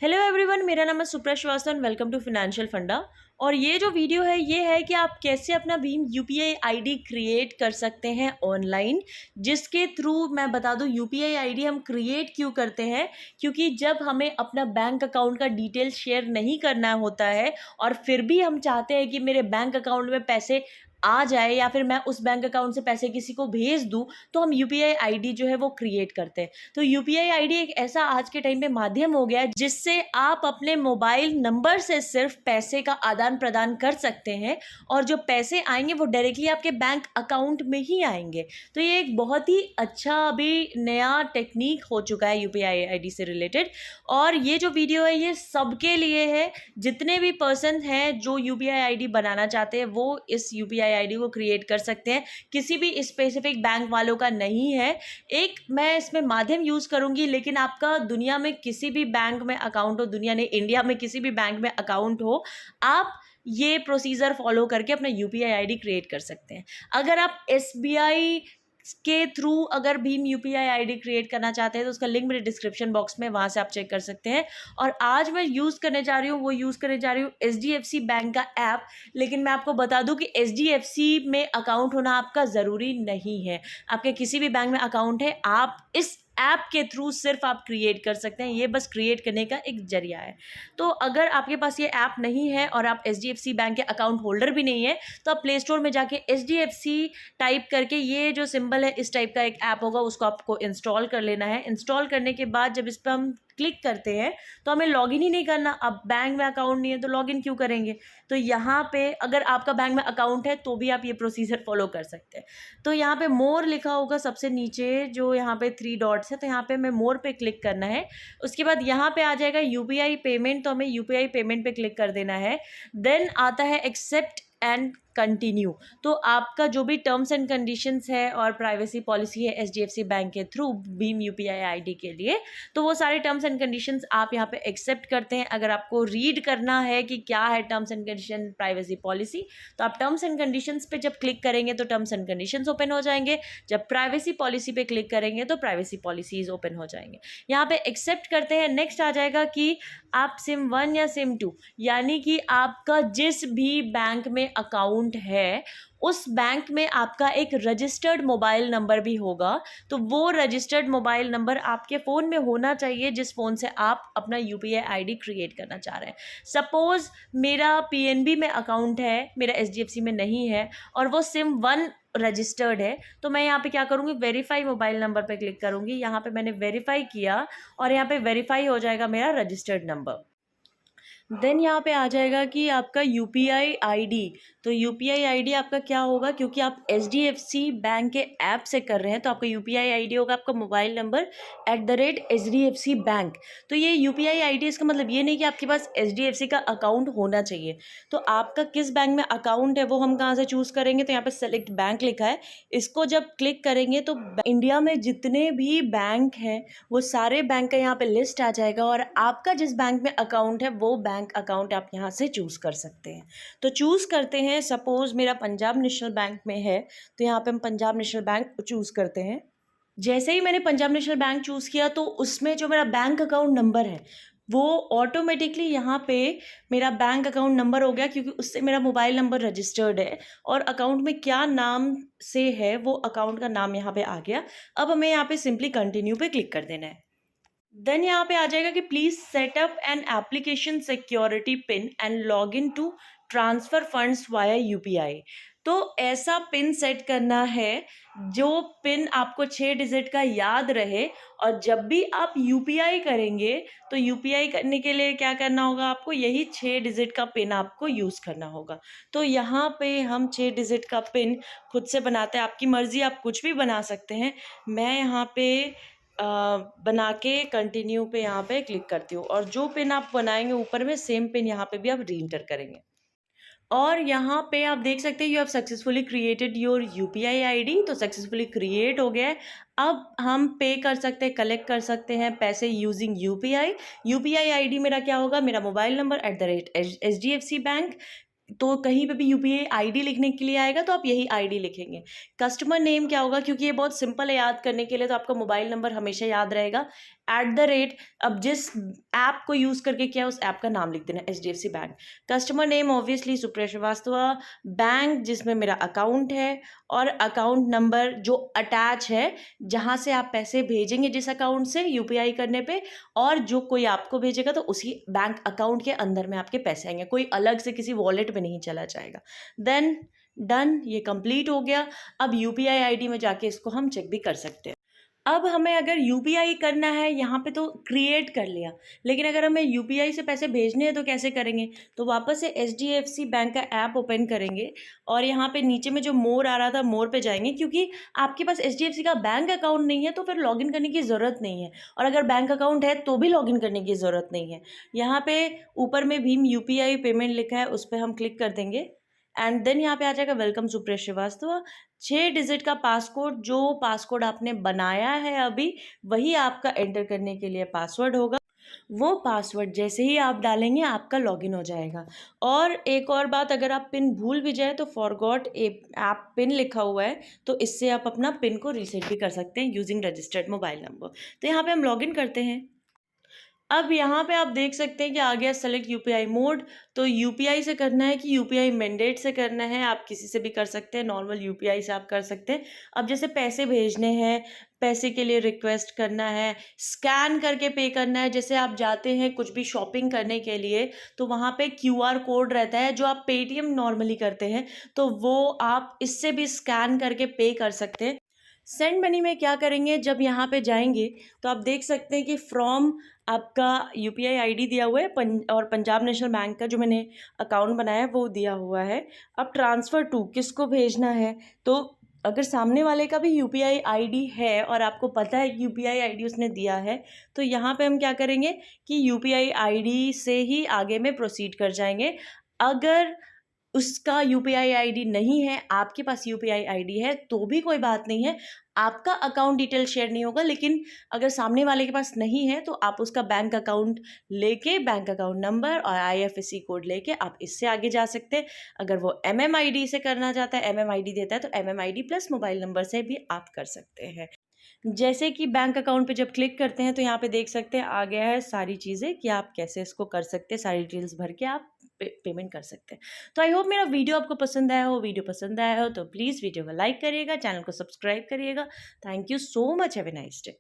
Hello everyone, मेरा नाम है सुप्रा श्रीवास्तव। वेलकम टू फाइनेंशियल फंडा। और ये जो वीडियो है ये है कि आप कैसे अपना भीम यूपीआई आईडी क्रिएट कर सकते हैं ऑनलाइन, जिसके थ्रू मैं बता दूं यूपीआई आईडी हम क्रिएट क्यों करते हैं। क्योंकि जब हमें अपना बैंक अकाउंट का डिटेल शेयर नहीं करना होता है और फिर भी हम चाहते हैं कि मेरे बैंक अकाउंट में पैसे आ जाए या फिर मैं उस बैंक अकाउंट से पैसे किसी को भेज दूं, तो हम यूपीआई आईडी जो है वो क्रिएट करते हैं। तो यूपीआई आईडी एक ऐसा आज के टाइम पे माध्यम हो गया है जिससे आप अपने मोबाइल नंबर से सिर्फ पैसे का आदान प्रदान कर सकते हैं और जो पैसे आएंगे वो डायरेक्टली आपके बैंक अकाउंट में ही आएंगे। तो ये एक बहुत ही अच्छा अभी नया टेक्निक हो चुका है यूपीआई आईडी से रिलेटेड। और ये जो वीडियो है ये सबके लिए है, जितने भी पर्सन हैं जो यूपीआई आईडी बनाना चाहते हैं वो इस यूपीआई आईडी को क्रिएट कर सकते हैं। किसी भी स्पेसिफिक बैंक वालों का नहीं है। एक मैं इसमें माध्यम यूज करूंगी, लेकिन आपका दुनिया में किसी भी बैंक में अकाउंट हो, दुनिया ने इंडिया में किसी भी बैंक में अकाउंट हो, आप ये प्रोसीजर फॉलो करके अपना यूपीआई आईडी क्रिएट कर सकते हैं। अगर आप एसबीआई के थ्रू अगर भीम यूपीआई आईडी क्रिएट करना चाहते हैं तो उसका लिंक मेरे डिस्क्रिप्शन बॉक्स में, वहां से आप चेक कर सकते हैं। और आज मैं यूज़ करने जा रही हूँ एचडीएफसी बैंक का ऐप। लेकिन मैं आपको बता दूं कि एचडीएफसी में अकाउंट होना आपका ज़रूरी नहीं है। आपके किसी भी बैंक में अकाउंट है, आप इस ऐप के थ्रू सिर्फ आप क्रिएट कर सकते हैं। ये बस क्रिएट करने का एक जरिया है। तो अगर आपके पास ये ऐप नहीं है और आप एचडीएफसी बैंक के अकाउंट होल्डर भी नहीं है, तो आप प्ले स्टोर में जाके एचडीएफसी टाइप करके ये जो सिंबल है इस टाइप का एक ऐप होगा, उसको आपको इंस्टॉल कर लेना है। इंस्टॉल करने के बाद जब इस पर हम क्लिक करते हैं तो हमें लॉगिन ही नहीं करना। अब बैंक में अकाउंट नहीं है तो लॉगिन क्यों करेंगे। तो यहाँ पे अगर आपका बैंक में अकाउंट है तो भी आप ये प्रोसीजर फॉलो कर सकते हैं। तो यहाँ पे मोर लिखा होगा सबसे नीचे, जो यहाँ पे 3 डॉट्स है, तो यहाँ पे हमें मोर पे क्लिक करना है। उसके बाद यहाँ पे आ जाएगा यूपीआई पेमेंट, तो हमें यूपीआई पेमेंट पे क्लिक कर देना है। देन आता है एक्सेप्ट एंड कंटिन्यू। तो आपका जो भी टर्म्स एंड कंडीशंस है और प्राइवेसी पॉलिसी है एचडीएफसी बैंक के थ्रू भीम यूपीआई आईडी के लिए, तो वो सारे टर्म्स एंड कंडीशंस आप यहाँ पे एक्सेप्ट करते हैं। अगर आपको रीड करना है कि क्या है terms and condition, privacy policy, तो आप टर्म्स एंड कंडीशंस पे जब क्लिक करेंगे तो टर्म्स एंड कंडीशंस ओपन हो जाएंगे। जब प्राइवेसी पॉलिसी पे क्लिक करेंगे तो प्राइवेसी पॉलिसीज ओपन हो जाएंगे। यहाँ पे एक्सेप्ट करते हैं। नेक्स्ट आ जाएगा कि आप सिम 1 या सिम 2, यानी कि आपका जिस भी बैंक में अकाउंट है उस बैंक में आपका एक रजिस्टर्ड मोबाइल नंबर भी होगा। तो वो रजिस्टर्ड मोबाइल नंबर आपके फ़ोन में होना चाहिए जिस फ़ोन से आप अपना यूपीआई आईडी क्रिएट करना चाह रहे हैं। सपोज़ मेरा पीएनबी में अकाउंट है, मेरा एचडीएफसी में नहीं है और वो सिम 1 रजिस्टर्ड है, तो मैं यहाँ पे क्या करूँगी, वेरीफाई मोबाइल नंबर पे क्लिक करूँगी। यहाँ पे मैंने वेरीफाई किया और यहाँ पे वेरीफाई हो जाएगा मेरा रजिस्टर्ड नंबर। देन यहाँ पे आ जाएगा कि आपका यूपीआई आईडी। तो यूपीआई आईडी आपका क्या होगा, क्योंकि आप एचडीएफसी बैंक के ऐप से कर रहे हैं तो आपका यूपीआई आईडी होगा आपका मोबाइल नंबर @HDFC बैंक। तो ये यूपीआई आईडी, इसका मतलब ये नहीं कि आपके पास एचडीएफसी का अकाउंट होना चाहिए। तो आपका किस बैंक में अकाउंट है वो हम कहाँ से चूज़ करेंगे, तो यहाँ पे सेलेक्ट बैंक लिखा है, इसको जब क्लिक करेंगे तो इंडिया में जितने भी बैंक हैं वो सारे बैंक का यहाँ पे लिस्ट आ जाएगा और आपका जिस बैंक में अकाउंट है वो बैंक अकाउंट आप यहाँ से चूज़ कर सकते हैं। तो चूज़ करते हैं, सपोज़ मेरा पंजाब नेशनल बैंक में है तो यहाँ पे हम पंजाब नेशनल बैंक चूज़ करते हैं। जैसे ही मैंने पंजाब नेशनल बैंक चूज़ किया तो उसमें जो मेरा बैंक अकाउंट नंबर है वो ऑटोमेटिकली यहाँ पे मेरा बैंक अकाउंट नंबर हो गया, क्योंकि उससे मेरा मोबाइल नंबर रजिस्टर्ड है और अकाउंट में क्या नाम से है वो अकाउंट का नाम यहाँ पे आ गया। अब हमें यहाँ पे सिंपली कंटिन्यू पे क्लिक कर देना है। देन यहाँ पे आ जाएगा कि please setup an application security pin and log in to transfer funds via UPI. तो ऐसा पिन सेट करना है जो पिन आपको 6 डिजिट का याद रहे, और जब भी आप यूपीआई करेंगे तो यूपीआई करने के लिए क्या करना होगा, आपको यही 6 डिजिट का पिन आपको यूज़ करना होगा। तो यहाँ पे हम 6 डिजिट का पिन खुद से बनाते हैं। आपकी मर्ज़ी, आप कुछ भी बना सकते हैं। मैं यहाँ पे बना के कंटिन्यू पे यहाँ पे क्लिक करती हूँ और जो पिन आप बनाएंगे ऊपर में सेम पिन यहाँ पे भी आप री एंटर करेंगे। और यहाँ पे आप देख सकते हैं you have successfully created your UPI ID. तो सक्सेसफुली क्रिएट हो गया है। अब हम पे कर सकते हैं, कलेक्ट कर सकते हैं पैसे यूजिंग यूपीआई। यूपीआई आईडी मेरा क्या होगा, मेरा मोबाइल नंबर @HDFC बैंक। तो कहीं पे भी यूपीआई आईडी लिखने के लिए आएगा तो आप यही आईडी लिखेंगे। कस्टमर नेम क्या होगा, क्योंकि ये बहुत सिंपल है याद करने के लिए, तो आपका मोबाइल नंबर हमेशा याद रहेगा अब जिस ऐप को यूज़ करके किया उस ऐप का नाम लिख देना, HDFC bank. Customer name obviously Supriya Srivastava, bank जिसमें मेरा अकाउंट है, और अकाउंट नंबर जो अटैच है जहाँ से आप पैसे भेजेंगे जिस अकाउंट से यूपीआई करने पे, और जो कोई आपको भेजेगा तो उसी बैंक अकाउंट के अंदर में आपके पैसे आएंगे, कोई अलग से किसी वॉलेट में नहीं चला जाएगा। देन डन, ये कंप्लीट हो गया। अब यूपीआई आईडी में जाके इसको हम चेक भी कर सकते हैं। अब हमें अगर यूपीआई करना है, यहाँ पे तो क्रिएट कर लिया, लेकिन अगर हमें यूपीआई से पैसे भेजने हैं तो कैसे करेंगे? तो वापस से HDFC बैंक का ऐप ओपन करेंगे और यहाँ पे नीचे में जो मोर आ रहा था, मोर पे जाएंगे, क्योंकि आपके पास HDFC का बैंक अकाउंट नहीं है तो फिर लॉगिन करने की ज़रूरत नहीं है, और अगर बैंक अकाउंट है तो भी लॉगिन करने की ज़रूरत नहीं है। यहाँ पे ऊपर में भीम यूपीआई पेमेंट लिखा है, उस पर हम क्लिक कर देंगे एंड देन यहाँ पे आ जाएगा वेलकम सुप्रिया श्रीवास्तव। 6 डिजिट का पासकोड, जो पासकोड आपने बनाया है अभी, वही आपका एंटर करने के लिए पासवर्ड होगा। वो पासवर्ड जैसे ही आप डालेंगे आपका लॉगिन हो जाएगा। और एक और बात, अगर आप पिन भूल भी जाए तो फॉरगॉट ऐप पिन लिखा हुआ है, तो इससे आप अपना पिन को रीसेट भी कर सकते हैं यूजिंग रजिस्टर्ड मोबाइल नंबर। तो यहाँ पे हम लॉगिन करते हैं। अब यहाँ पे आप देख सकते हैं कि आ गया सेलेक्ट यूपीआई मोड। तो यूपीआई से करना है कि यूपीआई मैंडेट से करना है, आप किसी से भी कर सकते हैं, नॉर्मल यूपीआई से आप कर सकते हैं। अब जैसे पैसे भेजने हैं, पैसे के लिए रिक्वेस्ट करना है, स्कैन करके पे करना है, जैसे आप जाते हैं कुछ भी शॉपिंग करने के लिए तो वहाँ पे क्यूआर कोड रहता है जो आप पेटीएम नॉर्मली करते हैं, तो वो आप इससे भी स्कैन करके पे कर सकते हैं। सेंड मनी में क्या करेंगे, जब यहाँ पे जाएंगे तो आप देख सकते हैं कि फ्रॉम आपका यूपीआई आईडी दिया हुआ है और पंजाब नेशनल बैंक का जो मैंने अकाउंट बनाया है वो दिया हुआ है। अब ट्रांसफ़र टू किसको भेजना है, तो अगर सामने वाले का भी यूपीआई आईडी है और आपको पता है कि यूपीआई आईडी उसने दिया है, तो यहाँ पे हम क्या करेंगे कि यूपीआई आईडी से ही आगे में प्रोसीड कर जाएंगे। अगर उसका यूपीआई आईडी नहीं है, आपके पास यूपीआई आईडी है, तो भी कोई बात नहीं है, आपका अकाउंट डिटेल शेयर नहीं होगा। लेकिन अगर सामने वाले के पास नहीं है तो आप उसका बैंक अकाउंट लेके, बैंक अकाउंट नंबर और आईएफएससी कोड लेके आप इससे आगे जा सकते हैं। अगर वो एमएमआईडी से करना चाहता है, एमएमआईडी देता है, तो एमएमआईडी प्लस मोबाइल नंबर से भी आप कर सकते हैं। जैसे कि बैंक अकाउंट पे जब क्लिक करते हैं तो यहाँ पे देख सकते हैं आ गया है सारी चीज़ें कि आप कैसे इसको कर सकते हैं, सारी डिटेल्स भर के आप पेमेंट कर सकते हैं। तो आई होप मेरा वीडियो आपको पसंद आया हो। वीडियो पसंद आया हो तो प्लीज़ वीडियो को लाइक करिएगा, चैनल को सब्सक्राइब करिएगा। Thank you so much, have a nice day.